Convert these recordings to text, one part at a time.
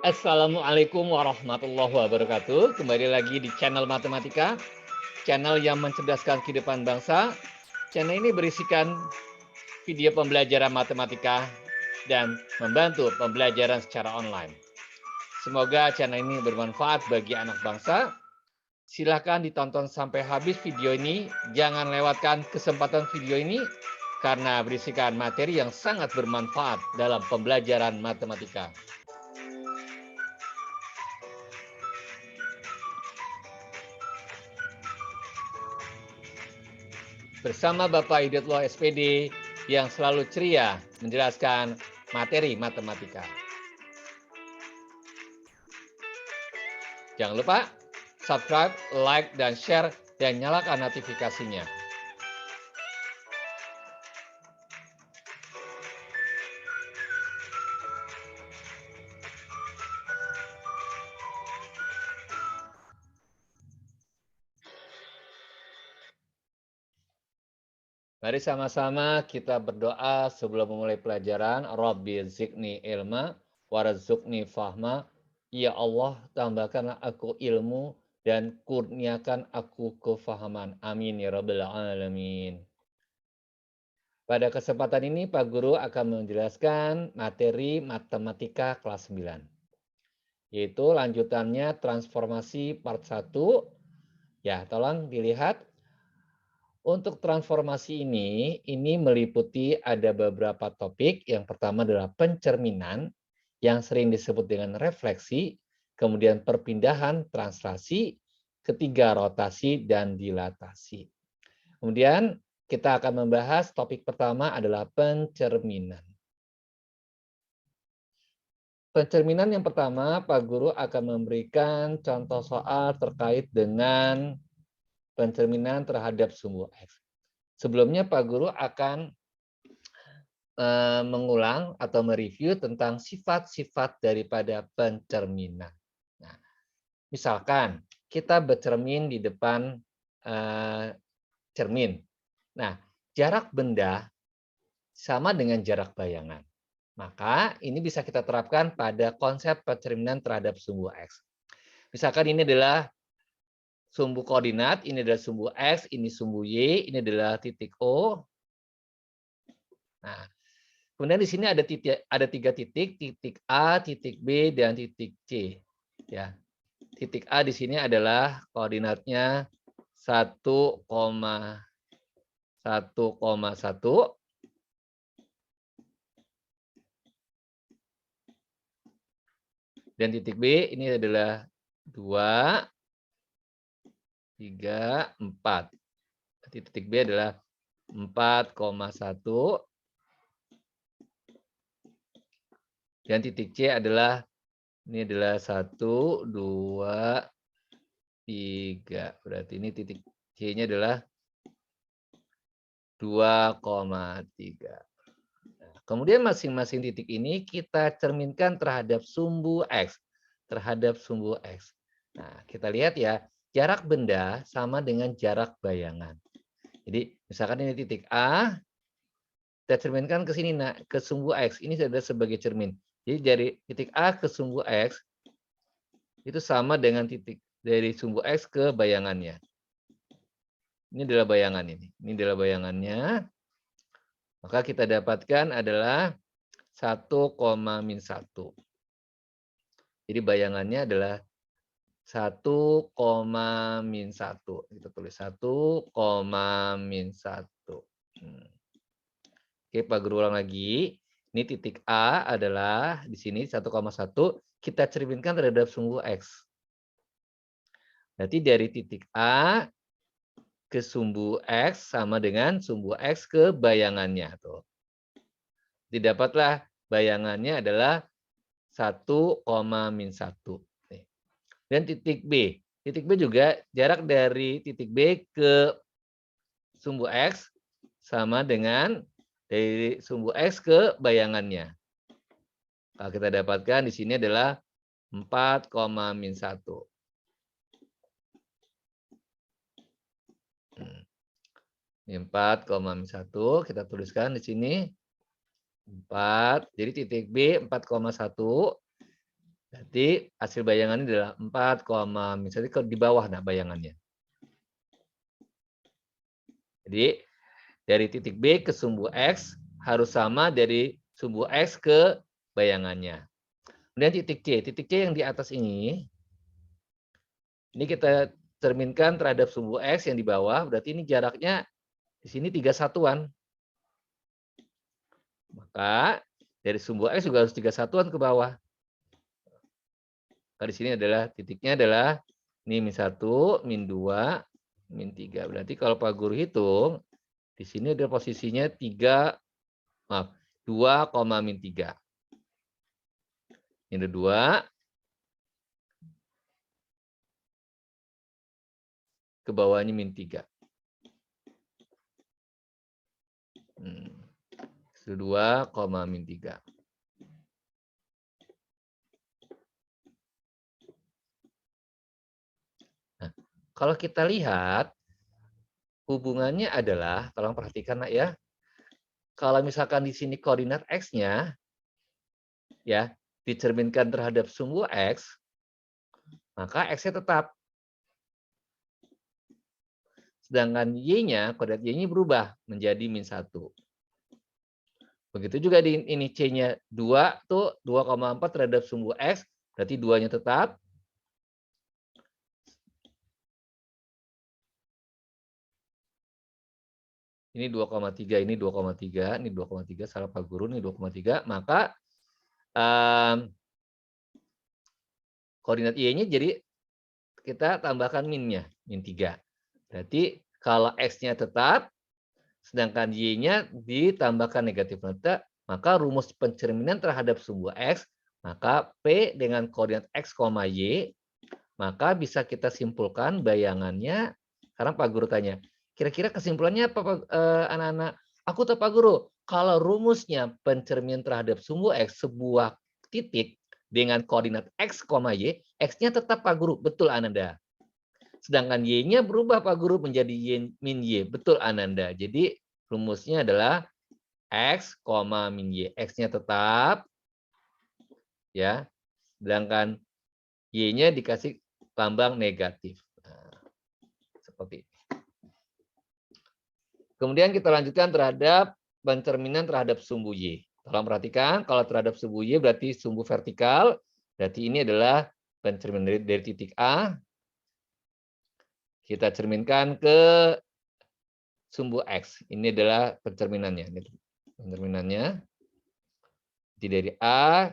Assalamualaikum warahmatullahi wabarakatuh. Kembali lagi di channel Matematika, channel yang mencerdaskan kehidupan bangsa. Channel ini berisikan video pembelajaran matematika dan membantu pembelajaran secara online. Semoga channel ini bermanfaat bagi anak bangsa. Silakan ditonton sampai habis video ini. Jangan lewatkan kesempatan video ini karena berisikan materi yang sangat bermanfaat dalam pembelajaran matematika. Bersama Bapak Hidayatullah SPD yang selalu ceria menjelaskan materi matematika. Jangan lupa subscribe, like, dan share, dan nyalakan notifikasinya. Mari sama-sama kita berdoa sebelum memulai pelajaran. Rabbi zidni ilma warzuqni fahma. Ya Allah, tambahkanlah aku ilmu dan kurniakan aku kefahaman. Amin ya rabbal alamin. Pada kesempatan ini Pak Guru akan menjelaskan materi matematika kelas 9. Yaitu lanjutannya transformasi part 1. Ya, tolong dilihat. Untuk transformasi ini meliputi ada beberapa topik. Yang pertama adalah pencerminan, yang sering disebut dengan refleksi, kemudian perpindahan, translasi, ketiga rotasi, dan dilatasi. Kemudian kita akan membahas topik pertama adalah pencerminan. Pencerminan yang pertama, Pak Guru akan memberikan contoh soal terkait dengan pencerminan terhadap sumbu X. Sebelumnya Pak Guru akan mengulang atau mereview tentang sifat-sifat daripada pencerminan. Nah, misalkan kita bercermin di depan cermin. Nah, jarak benda sama dengan jarak bayangan. Maka ini bisa kita terapkan pada konsep pencerminan terhadap sumbu X. Misalkan ini adalah sumbu koordinat, ini adalah sumbu X, ini sumbu Y, ini adalah titik O. Nah, kemudian di sini ada tiga titik, titik A, titik B, dan titik C. Ya, titik A di sini adalah koordinatnya 1,1,1. Dan titik B ini adalah 2, 3, 4. Titik B adalah 4,1. Dan titik C adalah ini adalah 1, 2, 3. Berarti ini titik C-nya adalah 2,3. Nah, kemudian masing-masing titik ini kita cerminkan terhadap sumbu X. Nah, kita lihat ya, jarak benda sama dengan jarak bayangan. Jadi, misalkan ini titik A, kita cerminkan ke sini, ke sumbu X. Ini adalah sebagai cermin. Jadi, dari titik A ke sumbu X, itu sama dengan titik dari sumbu X ke bayangannya. Ini adalah bayangan ini. Ini adalah bayangannya. Maka kita dapatkan adalah 1, min 1. Jadi bayangannya adalah 1, min 1. Kita tulis 1, min 1. Oke, Pak Guru ulang lagi. Ini titik A adalah di sini 1,1. Kita cerminkan terhadap sumbu X. Berarti dari titik A ke sumbu X sama dengan sumbu X ke bayangannya. Tuh. Didapatlah bayangannya adalah 1, min 1. Dan titik B. Titik B juga jarak dari titik B ke sumbu X sama dengan dari sumbu X ke bayangannya. Kalau kita dapatkan di sini adalah 4, min 1. 4, min 1 kita tuliskan di sini 4. Jadi titik B 4,1. Berarti hasil bayangannya adalah 4, misalnya kalau di bawah nah bayangannya. Jadi dari titik B ke sumbu X harus sama dari sumbu X ke bayangannya. Kemudian titik C yang di atas ini kita cerminkan terhadap sumbu X yang di bawah, berarti ini jaraknya di sini 3 satuan. Maka dari sumbu X juga harus 3 satuan ke bawah. Maka di sini adalah titiknya adalah ini -1, -2, -3. Berarti kalau Pak Guru hitung, di sini ada posisinya 3, maaf, 2, -3. Ini 2, ke bawahnya -3. 2, -3. Nah, kalau kita lihat hubungannya adalah, tolong perhatikan Nak ya. Kalau misalkan di sini koordinat X-nya ya dicerminkan terhadap sumbu X, maka X-nya tetap. Sedangkan Y-nya, koordinat Y-nya berubah menjadi -1. Begitu juga di ini C-nya 2 tuh 2,4 terhadap sumbu X, berarti 2-nya tetap. Ini 2,3, ini 2,3, ini 2,3, salah Pak Guru, ini 2,3, maka koordinat Y-nya jadi kita tambahkan min-nya, -3. Berarti kalau X-nya tetap, sedangkan Y-nya ditambahkan negatif nota, maka rumus pencerminan terhadap sumbu X, maka P dengan koordinat X, Y, maka bisa kita simpulkan bayangannya. Sekarang Pak Guru tanya, kira-kira kesimpulannya apa anak-anak? Aku tahu Pak Guru, kalau rumusnya pencerminan terhadap sumbu X sebuah titik dengan koordinat X, Y, X-nya tetap Pak Guru. Betul Ananda. Sedangkan Y-nya berubah Pak Guru menjadi Y min Y. Betul Ananda. Jadi rumusnya adalah X, min Y. X-nya tetap, ya. Sedangkan Y-nya dikasih lambang negatif. Nah, seperti ini. Kemudian kita lanjutkan terhadap pencerminan terhadap sumbu Y. Tolong perhatikan, kalau terhadap sumbu Y berarti sumbu vertikal, berarti ini adalah pencerminan dari titik A. Kita cerminkan ke sumbu X. Ini adalah pencerminannya. Pencerminannya. Jadi dari A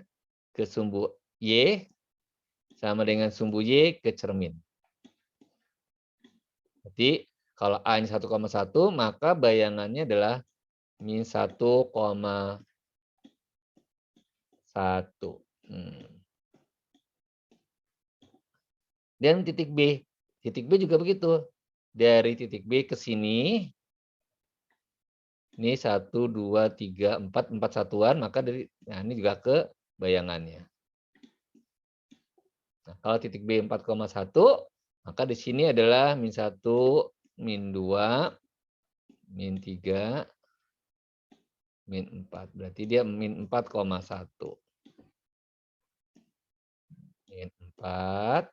ke sumbu Y sama dengan sumbu Y ke cermin. Jadi kalau A-nya 1,1 maka bayangannya adalah -1,1. Dan titik B. Titik B juga begitu. Dari titik B ke sini, ini 1, 2, 3, 4, 4 satuan, maka dari, nah ini juga ke bayangannya. Nah, kalau titik B 4,1, maka di sini adalah -1, -2, -3, -4. Berarti dia -4,1. -4,1.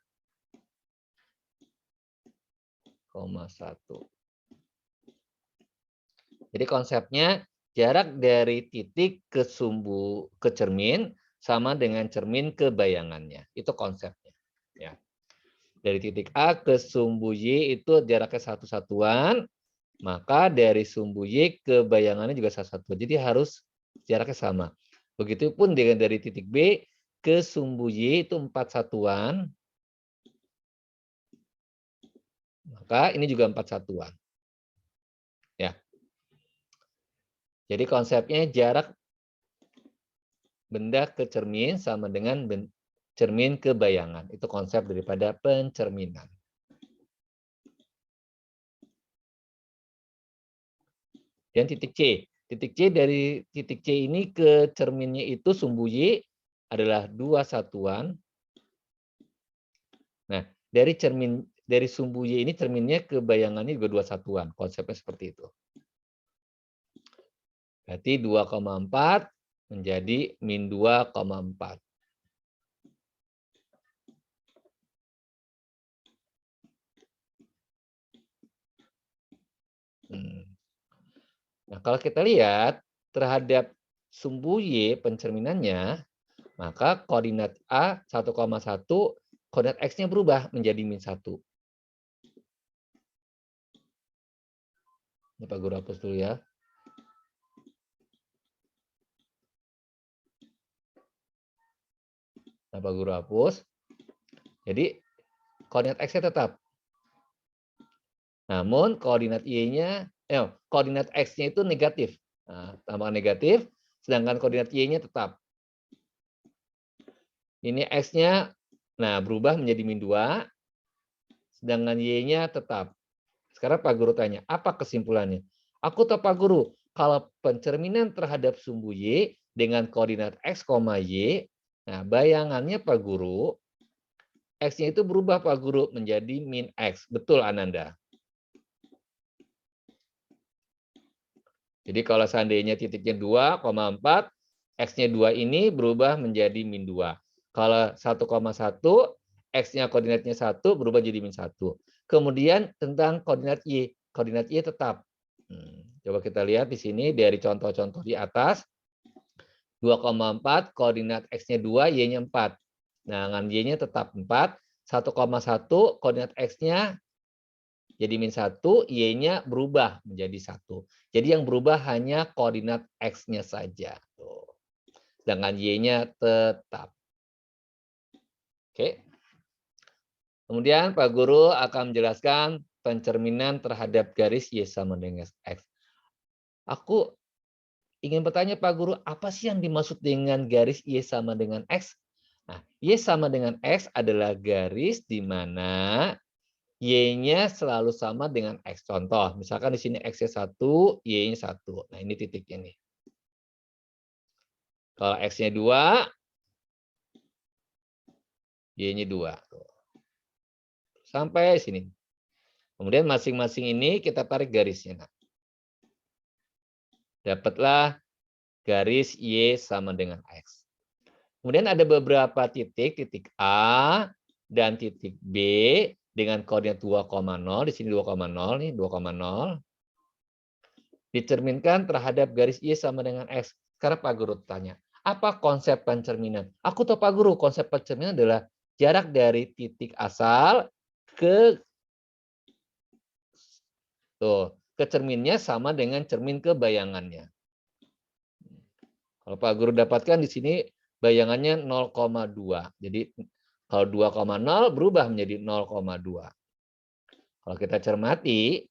Jadi konsepnya jarak dari titik ke sumbu ke cermin sama dengan cermin ke bayangannya. Itu konsepnya. Ya. Dari titik A ke sumbu Y itu jaraknya 1 satuan, maka dari sumbu Y ke bayangannya juga 1 satuan. Jadi harus jaraknya sama. Begitupun dengan dari titik B ke sumbu Y itu 4 satuan, maka ini juga 4 satuan. Ya. Jadi konsepnya jarak benda ke cermin sama dengan cermin ke bayangan. Itu konsep daripada pencerminan. Dan titik C. Titik C dari titik C ini ke cerminnya itu sumbu Y adalah 2 satuan. Nah, dari sumbu Y ini cerminnya ke bayangannya juga 2 satuan. Konsepnya seperti itu. Berarti 2,4 menjadi -2,4. Nah, kalau kita lihat terhadap sumbu Y pencerminannya, maka koordinat A 1,1, koordinat X-nya berubah menjadi -1. Ini Pak Guru hapus dulu ya. Nah, Pak Guru hapus. Jadi koordinat X-nya tetap. Namun koordinat Y-nya, koordinat X-nya itu negatif. Nah, tambah negatif, sedangkan koordinat Y-nya tetap. Ini X-nya, nah berubah menjadi -2, sedangkan Y-nya tetap. Sekarang Pak Guru tanya, apa kesimpulannya? Aku tahu Pak Guru, kalau pencerminan terhadap sumbu Y dengan koordinat X, Y, nah bayangannya Pak Guru, X-nya itu berubah Pak Guru menjadi -X. Betul Ananda? Jadi kalau seandainya titiknya 2,4, X-nya 2 ini berubah menjadi -2. Kalau 1,1, X-nya koordinatnya 1 berubah jadi -1. Kemudian tentang koordinat Y. Koordinat Y tetap. Coba kita lihat di sini dari contoh-contoh di atas. 2,4, koordinat X-nya 2, Y-nya 4. Nah, dengan Y-nya tetap 4. 1,1, koordinat X-nya jadi -1, Y-nya berubah menjadi 1. Jadi yang berubah hanya koordinat X-nya saja. Sedangkan Y-nya tetap. Oke. Kemudian Pak Guru akan menjelaskan pencerminan terhadap garis Y sama dengan X. Aku ingin bertanya Pak Guru, apa sih yang dimaksud dengan garis Y sama dengan X? Nah, Y sama dengan X adalah garis di mana Y-nya selalu sama dengan X. Contoh, misalkan di sini X-nya 1, Y-nya 1. Nah, ini titiknya nih. Kalau X-nya 2, Y-nya 2. Sampai sini. Kemudian masing-masing ini kita tarik garisnya. Nah, dapatlah garis Y sama dengan X. Kemudian ada beberapa titik, titik A dan titik B dengan koordinat 2,0. Di sini 2,0 nih, 2,0. Dicerminkan terhadap garis Y sama dengan X. Sekarang Pak Guru tanya, apa konsep pencerminan? Aku tahu Pak Guru, konsep pencerminan adalah jarak dari titik asal ke cerminnya sama dengan cermin ke bayangannya. Kalau Pak Guru dapatkan di sini bayangannya 0,2. Jadi kalau 2,0 berubah menjadi 0,2. Kalau kita cermati,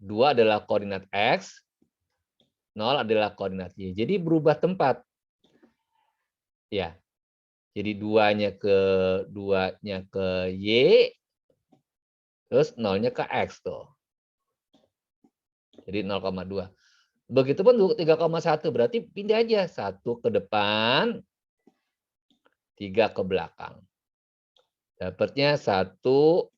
2 adalah koordinat X, 0 adalah koordinat Y. Jadi berubah tempat. Ya. Jadi 2-nya ke Y, terus 0-nya ke X tuh. Jadi 0,2. Begitupun 3,1 berarti pindah aja 1 ke depan, 3 ke belakang. Dapatnya 1,3.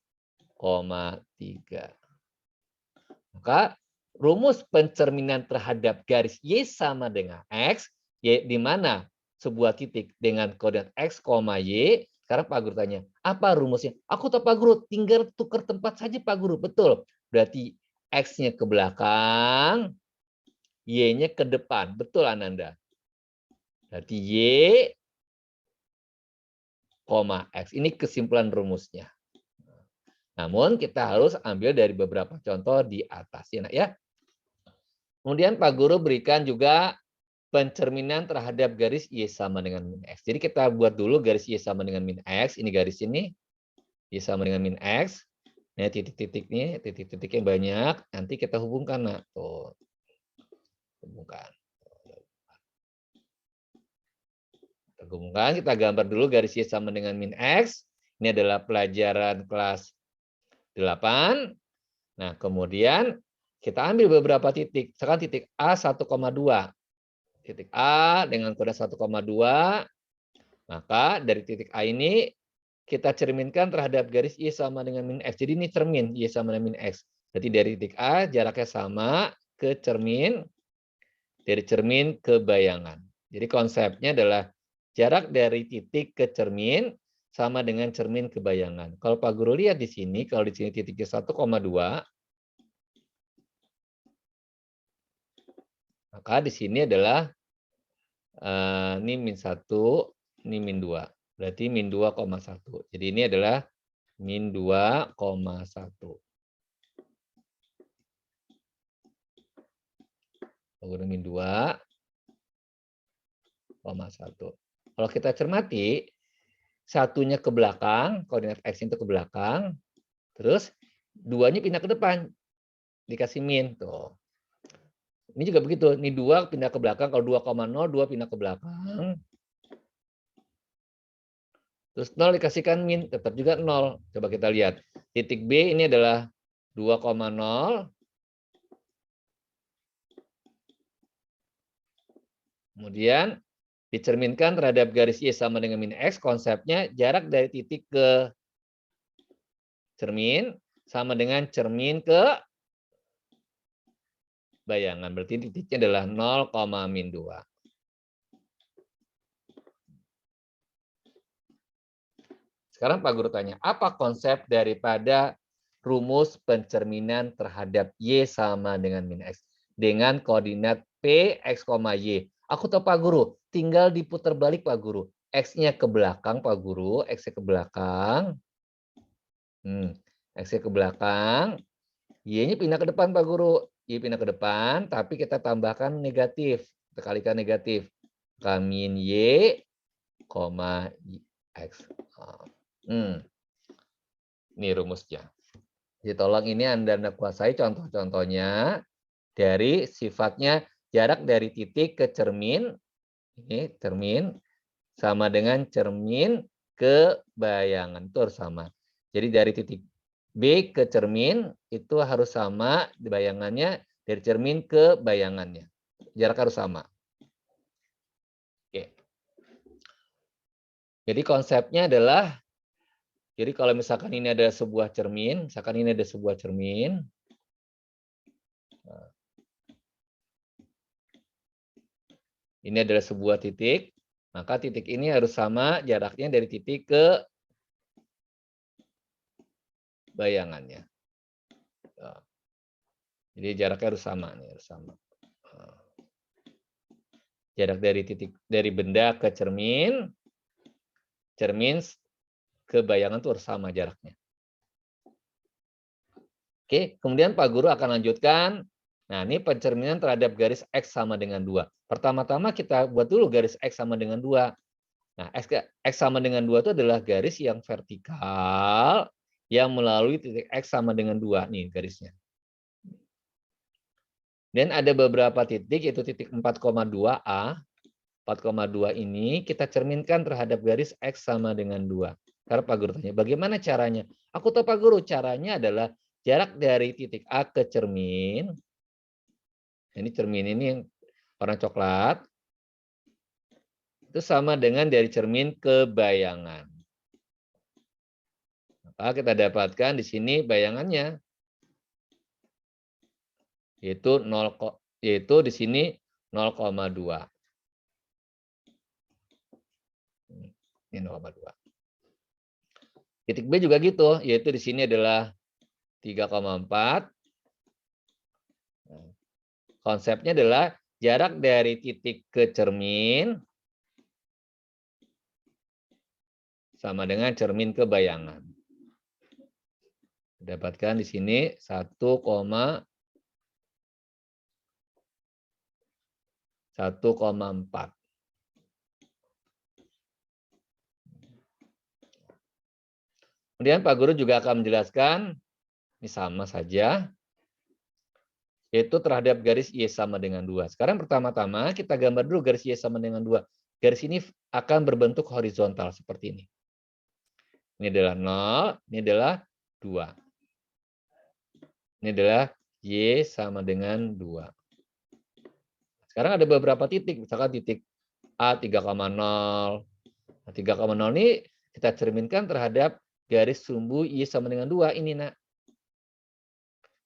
Maka rumus pencerminan terhadap garis Y sama dengan X, Y di mana sebuah titik dengan koordinat X, Y. Sekarang Pak Guru tanya, apa rumusnya? Aku tahu Pak Guru, tinggal tukar tempat saja Pak Guru. Betul. Berarti X-nya ke belakang, Y-nya ke depan. Betul Ananda. Berarti Y, X. Ini kesimpulan rumusnya. Namun kita harus ambil dari beberapa contoh di atas ya. Kemudian Pak Guru berikan juga pencerminan terhadap garis Y sama dengan min X. Jadi kita buat dulu garis Y sama dengan min X. Ini garis ini. Y sama dengan min X. Nah, titik-titiknya, titik-titiknya banyak. Nanti kita hubungkan. Nah, tuh. Hubungkan. Kita hubungkan. Kita gambar dulu garis Y sama dengan min X. Ini adalah pelajaran kelas 8. Nah, kemudian kita ambil beberapa titik. Sekarang titik A 1,2. Titik A dengan koordinat 1,2. Maka dari titik A ini kita cerminkan terhadap garis Y sama dengan min X. Jadi ini cermin Y sama dengan min X. Jadi dari titik A jaraknya sama ke cermin, dari cermin ke bayangan. Jadi konsepnya adalah jarak dari titik ke cermin sama dengan cermin ke bayangan. Kalau Pak Guru lihat di sini, kalau di sini titiknya 1,2, Maka di sini adalah ini min 1, ini min 2. Berarti min 2,1. Jadi ini adalah min 2,1. Pengguna min 2,1. Kalau kita cermati, satunya ke belakang, koordinat X itu ke belakang, terus 2-nya pindah ke depan, dikasih min. Tuh. Ini juga begitu, ini 2 pindah ke belakang, kalau 2,0, 2 pindah ke belakang. Terus 0 dikasihkan min, tetap juga 0. Coba kita lihat. Titik B ini adalah 2,0. Kemudian dicerminkan terhadap garis Y sama dengan min X, konsepnya jarak dari titik ke cermin sama dengan cermin ke bayangan. Berarti titiknya adalah 0,-2. Sekarang Pak Guru tanya, apa konsep daripada rumus pencerminan terhadap Y sama dengan min X? Dengan koordinat P, X, Y. Aku tahu Pak Guru, tinggal diputar balik Pak Guru. X-nya ke belakang Pak Guru, X-nya ke belakang. X-nya ke belakang. Y-nya pindah ke depan Pak Guru. Y pindah ke depan, tapi kita tambahkan negatif. Kita kalikan negatif. Min Y, X. Ini rumusnya. Jadi tolong ini Anda kuasai contoh-contohnya dari sifatnya jarak dari titik ke cermin. Ini cermin sama dengan cermin ke bayangan. Itu harus sama. Jadi dari titik B ke cermin itu harus sama bayangannya dari cermin ke bayangannya. Jarak harus sama. Oke. Jadi konsepnya adalah, jadi kalau misalkan ini ada sebuah cermin, ini adalah sebuah titik, maka titik ini harus sama jaraknya dari titik ke bayangannya. Jadi jaraknya harus sama nih, harus sama. Jarak dari benda ke cermin ke bayangan itu harus sama jaraknya. Oke, kemudian Pak Guru akan lanjutkan. Nah, ini pencerminan terhadap garis X sama dengan 2. Pertama-tama kita buat dulu garis X sama dengan 2. Nah, X sama dengan 2 itu adalah garis yang vertikal yang melalui titik X sama dengan 2. Nih garisnya. Dan ada beberapa titik, yaitu titik 4,2A. 4,2 ini kita cerminkan terhadap garis X sama dengan 2. Karena Pak Guru tanya, bagaimana caranya? Aku tahu Pak Guru, caranya adalah jarak dari titik A ke cermin. Ini cermin ini yang warna coklat. Itu sama dengan dari cermin ke bayangan. Maka kita dapatkan di sini bayangannya. Yaitu di sini 0,2. Ini 0,2. Titik B juga gitu, yaitu di sini adalah 3,4. Konsepnya adalah jarak dari titik ke cermin sama dengan cermin ke bayangan. Dapatkan di sini 1,4. Kemudian Pak Guru juga akan menjelaskan, ini sama saja, yaitu terhadap garis Y sama dengan 2. Sekarang pertama-tama kita gambar dulu garis Y sama dengan 2. Garis ini akan berbentuk horizontal seperti ini. Ini adalah 0, ini adalah 2. Ini adalah Y sama dengan 2. Sekarang ada beberapa titik, misalkan titik A 3,0. Nah, 3,0 ini kita cerminkan terhadap garis sumbu Y sama dengan 2 ini, Nak.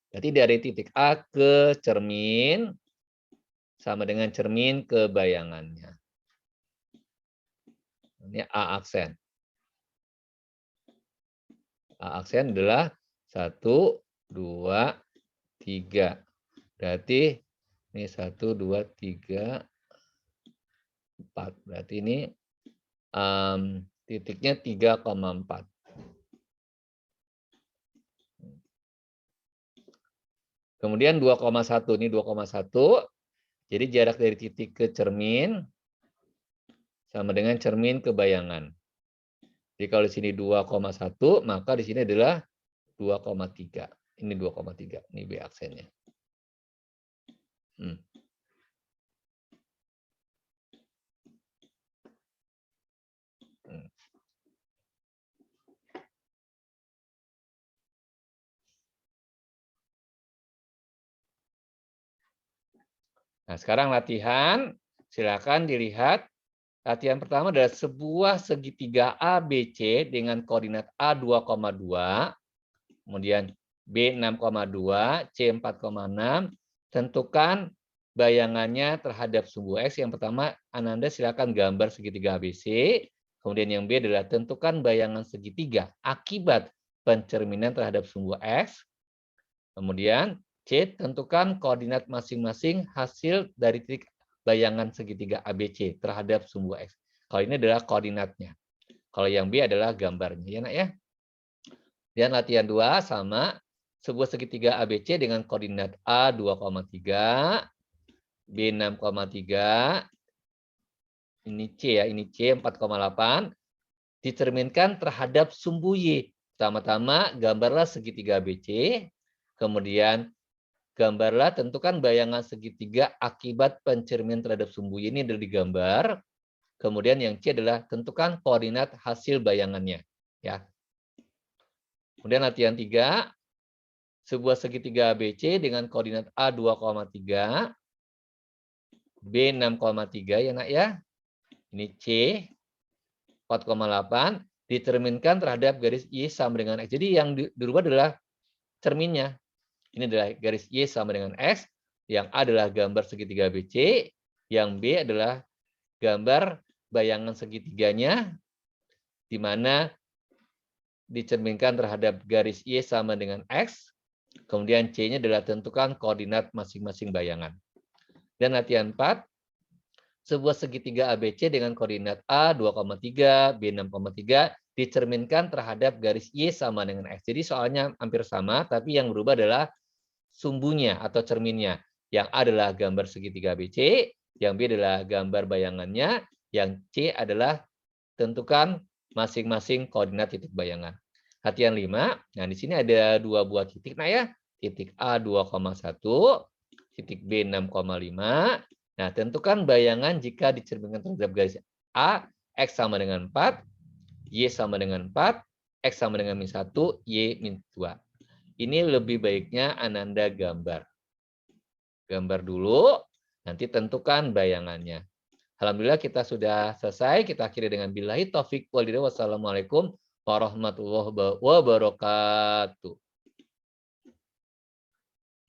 Berarti dari titik A ke cermin sama dengan cermin ke bayangannya. Ini A aksen. A aksen adalah 1, 2, 3. Berarti Ini 1, 2, 3, 4. Berarti ini titiknya 3,4. Kemudian 2,1. Ini 2,1. Jadi jarak dari titik ke cermin sama dengan cermin ke bayangan. Jadi kalau di sini 2,1, maka di sini adalah 2,3. Ini 2,3. Ini B aksennya. Nah, sekarang latihan. Silakan dilihat. Latihan pertama adalah sebuah segitiga ABC dengan koordinat A 2,2, kemudian B 6,2, C 4,6. Tentukan bayangannya terhadap sumbu X. Yang pertama, Ananda silakan gambar segitiga ABC. Kemudian yang B adalah tentukan bayangan segitiga akibat pencerminan terhadap sumbu X. Kemudian C, tentukan koordinat masing-masing hasil dari titik bayangan segitiga ABC terhadap sumbu X. Kalau ini adalah koordinatnya. Kalau yang B adalah gambarnya. Ya, Nak ya. Dan latihan 2 sama sebuah segitiga ABC dengan koordinat A 2,3, B 6,3, ini C ya, ini C 4,8, dicerminkan terhadap sumbu Y. Pertama-tama gambarlah segitiga ABC, kemudian gambarlah tentukan bayangan segitiga akibat pencermin terhadap sumbu Y. Ini adalah digambar. Kemudian yang C adalah tentukan koordinat hasil bayangannya. Ya. Kemudian latihan 3, sebuah segitiga ABC dengan koordinat A 2,3, B 6,3 ya Nak ya. Ini C 4,8 dicerminkan terhadap garis Y sama dengan X. Jadi yang dirubah adalah cerminnya. Ini adalah garis Y sama dengan X. Yang A adalah gambar segitiga ABC. Yang B adalah gambar bayangan segitiganya di mana dicerminkan terhadap garis Y sama dengan X. Kemudian C-nya adalah tentukan koordinat masing-masing bayangan. Dan latihan 4, sebuah segitiga ABC dengan koordinat A 2,3, B 6,3 dicerminkan terhadap garis Y sama dengan X. Jadi soalnya hampir sama, tapi yang berubah adalah sumbunya atau cerminnya. Yang A adalah gambar segitiga ABC, yang B adalah gambar bayangannya, yang C adalah tentukan masing-masing koordinat titik bayangan. Latihan 5, nah di sini ada 2 buah titik, nah ya. Titik A 2,1, titik B 6,5. Nah, tentukan bayangan jika dicerminkan terhadap garis A, X sama dengan 4, Y sama dengan 4, X sama dengan min 1, Y min 2. Ini lebih baiknya Ananda gambar. Gambar dulu, nanti tentukan bayangannya. Alhamdulillah kita sudah selesai. Kita akhiri dengan billahi taufik wal hidayah. Wassalamualaikum warahmatullahi wabarakatuh.